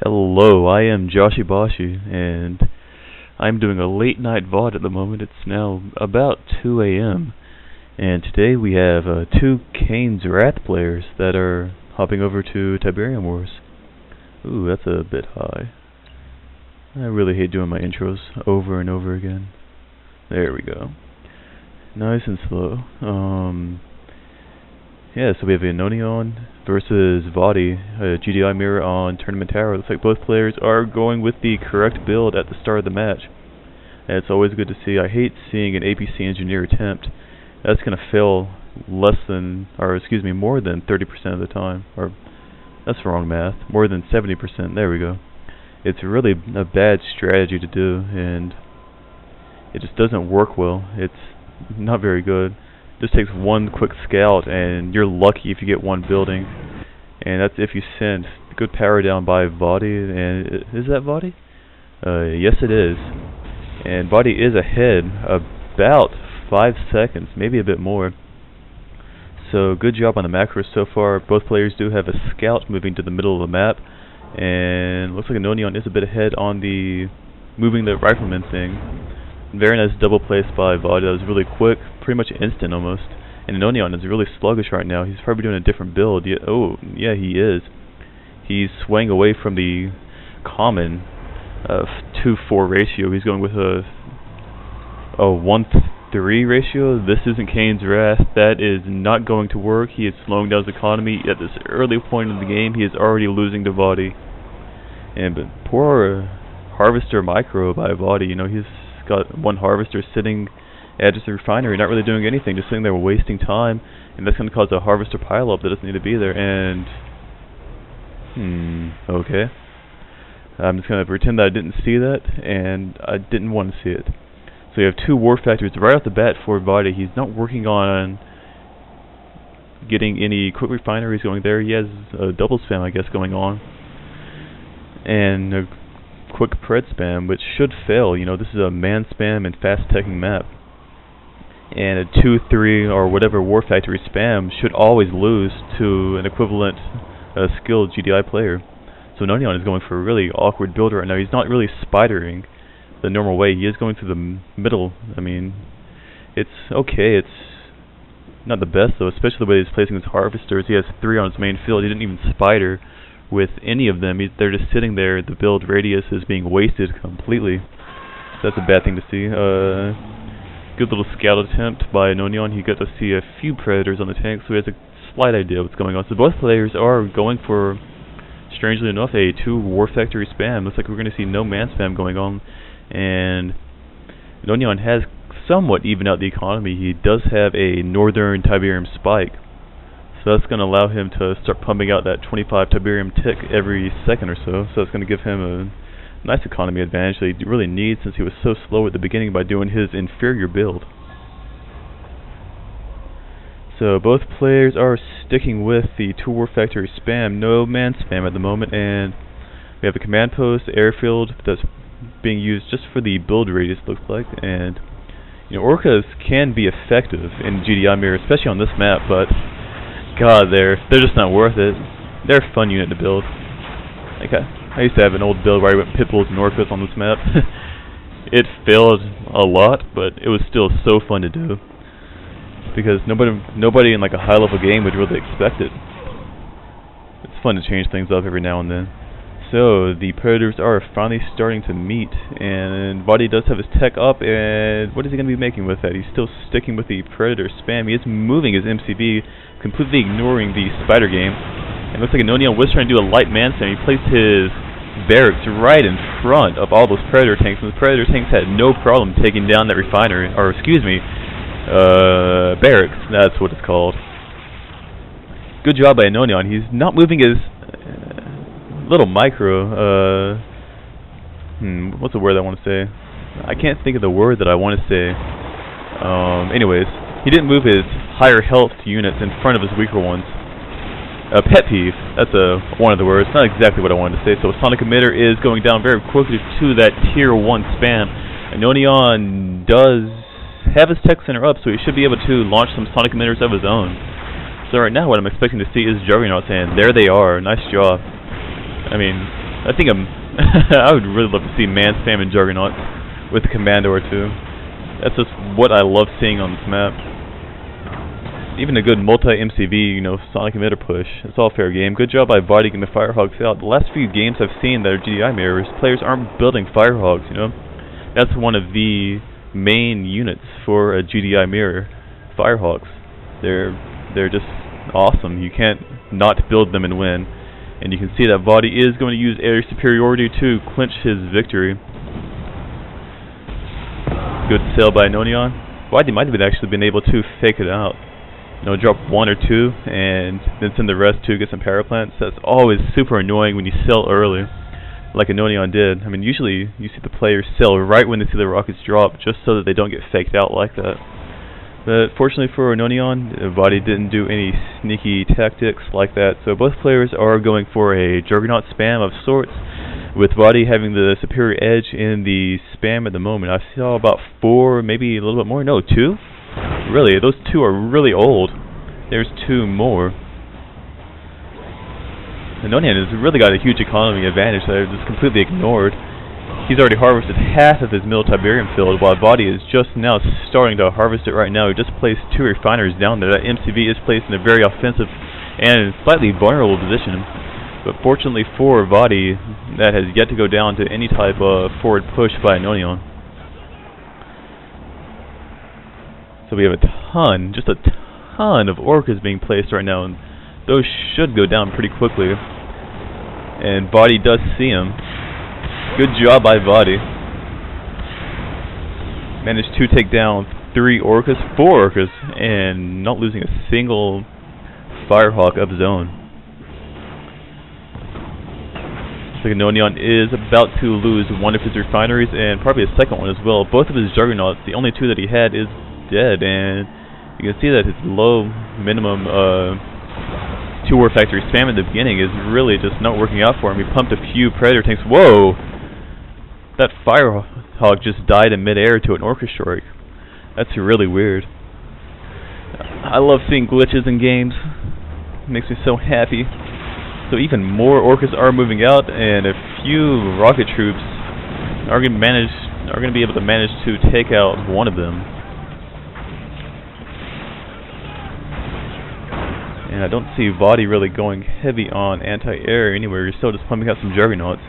Hello, I am Joshy Boshi, and I'm doing a late night VOD at the moment. It's now about 2 a.m. And today we have two Kane's Wrath players that are hopping over to Tiberium Wars. Ooh, that's a bit high. I really hate doing my intros over and over again. There we go. Nice and slow. Yeah, so we have Aoenian versus vOddy, a GDI mirror on Tournament Tower. Looks like both players are going with the correct build at the start of the match. And it's always good to see. I hate seeing an APC engineer attempt. That's going to fail more than 30% of the time. Or, that's wrong math. More than 70%. There we go. It's really a bad strategy to do, and it just doesn't work well. It's not very good. Just takes one quick scout and you're lucky if you get one building, and that's if you send good power down by vOddy. And is that vOddy? Yes it is, and vOddy is ahead about 5 seconds, maybe a bit more. So good job on the macros so far. Both players do have a scout moving to the middle of the map, and looks like Aoenian is a bit ahead on the moving the rifleman thing. Very nice double place by vOddy. That was really quick, pretty much instant almost. And Aoenian is really sluggish right now. He's probably doing a different build. Yeah, he is. He's swaying away from the common 2-4 ratio. He's going with a 1-3 ratio. This isn't Kane's Wrath. That is not going to work. He is slowing down his economy. At this early point in the game, he is already losing to vOddy. And poor Harvester Micro by vOddy. You know, he's got one harvester sitting at just a refinery, not really doing anything, just sitting there wasting time, and that's going to cause a harvester pileup that doesn't need to be there. And okay, I'm just going to pretend that I didn't see that, and I didn't want to see it. So you have two war factories right off the bat for vOddy. He's not working on getting any quick refineries going there. He has a double spam, I guess, going on, and a quick pred spam, which should fail. You know, this is a man spam and fast teching map, and a 2-3 or whatever war factory spam should always lose to an equivalent skilled GDI player. So Aoenian is going for a really awkward build right now. He's not really spidering the normal way. He is going through the middle. I mean, it's okay. It's not the best though, especially the way he's placing his harvesters. He has 3 on his main field. He didn't even spider with any of them. They're just sitting there. The build radius is being wasted completely. So that's a bad thing to see. Good little scout attempt by Aoenian. He got to see a few predators on the tank, so he has a slight idea what's going on. So both players are going for, strangely enough, a 2 war factory spam. Looks like we're going to see no man spam going on, and Aoenian has somewhat evened out the economy. He does have a northern Tiberium spike, so that's going to allow him to start pumping out that 25 Tiberium tick every second or so. So it's going to give him a nice economy advantage that he really needs, since he was so slow at the beginning by doing his inferior build. So both players are sticking with the 2 war factory spam, no man spam at the moment, and we have a command post, airfield, that's being used just for the build radius, looks like. And you know, Orcas can be effective in GDI mirror, especially on this map, but God, they're just not worth it. They're a fun unit to build. Like I used to have an old build where I went Pitbulls and Orcas on this map. It failed a lot, but it was still so fun to do, because nobody in like a high level game would really expect it. It's fun to change things up every now and then. So the predators are finally starting to meet, and vOddy does have his tech up, and what is he going to be making with that? He's still sticking with the predator spam. He is moving his MCV, completely ignoring the spider game. And it looks like Aoenian was trying to do a light man spam. He placed his barracks right in front of all those predator tanks, and the predator tanks had no problem taking down that refinery, or excuse me, barracks, that's what it's called. Good job by Aoenian. He's not moving his little micro, what's the word I want to say? I can't think of the word that I want to say. Anyways, he didn't move his higher health units in front of his weaker ones. Pet peeve, that's one of the words, not exactly what I wanted to say. So Sonic Emitter is going down very quickly to that tier 1 spam. Aoenian does have his tech center up, so he should be able to launch some Sonic Emitters of his own. So right now what I'm expecting to see is Juggernauts, and there they are. Nice job. I mean, I think I would really love to see man spam and Juggernauts with a commando or two. That's just what I love seeing on this map. Even a good multi-MCV, you know, Sonic emitter push. It's all fair game. Good job by vOddy getting the Firehogs out. The last few games I've seen that are GDI mirrors, players aren't building Firehogs, you know. That's one of the main units for a GDI mirror, Firehogs. They're just awesome. You can't not build them and win. And you can see that vOddy is going to use area superiority to clinch his victory. Good sell by Aoenian. vOddy might have actually been able to fake it out. You know, drop 1 or 2 and then send the rest to get some power plants. That's always super annoying when you sell early, like Aoenian did. I mean, usually you see the players sell right when they see the rockets drop, just so that they don't get faked out like that. But fortunately for Aoenian, vOddy didn't do any sneaky tactics like that, so both players are going for a Juggernaut spam of sorts, with vOddy having the superior edge in the spam at the moment. I saw about 4, maybe a little bit more. No, 2? Really, those 2 are really old. There's 2 more. Aoenian has really got a huge economy advantage that I've just completely ignored. He's already harvested half of his mill Tiberium field, while vOddy is just now starting to harvest it right now. He just placed 2 refiners down there. That MCV is placed in a very offensive and slightly vulnerable position. But fortunately for vOddy, that has yet to go down to any type of forward push by Aoenian. So we have a ton, just a ton of orcas being placed right now, and those should go down pretty quickly. And vOddy does see him. Good job by vOddy. Managed to take down 3 orcas, 4 orcas, and not losing a single Firehawk of his own. So Aoenian is about to lose 1 of his refineries and probably a second one as well. Both of his Juggernauts, the only 2 that he had, is dead, and you can see that his low minimum 2-war factory spam at the beginning is really just not working out for him. He pumped a few Predator tanks. Whoa! That Firehawk just died in midair to an Orca strike. That's really weird. I love seeing glitches in games. It makes me so happy. So even more orcas are moving out, and a few rocket troops are going to be able to manage to take out one of them. And I don't see vOddy really going heavy on anti-air anywhere. You're still just pumping out some Juggernauts.